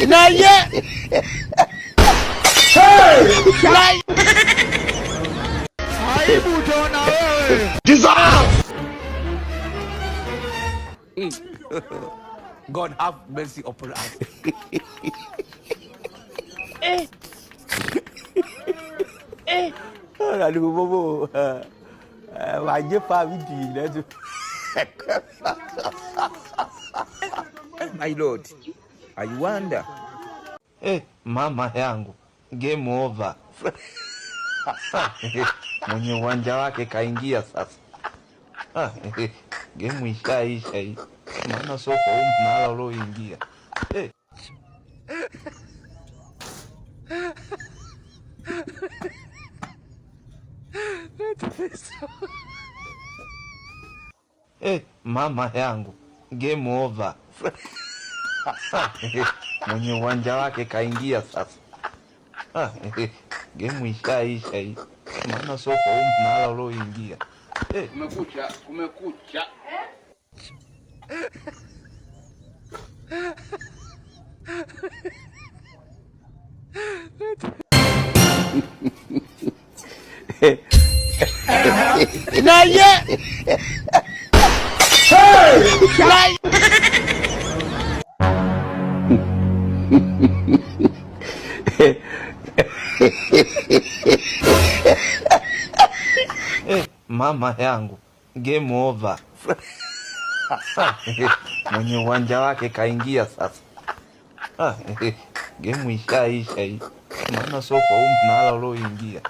Naye aibu utaona wewe. God have mercy upon us. Aduh, bobo. Wajib Fabidi, that's. My lord, I wonder. Mama yangu, game over. Mwenye uwanja wake kaingia sasa. Game ishaisha hii. Maana soko huu mnala ulioingia. Mama yangu, game over. Mwenye uwanja wake kaingia sasa. Game ishaisha hii. Maana soko huu mnala ulioingia. Kumekucha. Naye Mama yangu, game over. Mwenye uwanja wake kaingia sasa. Game ishaisha hii. Maana soko huu mnala ulioingia.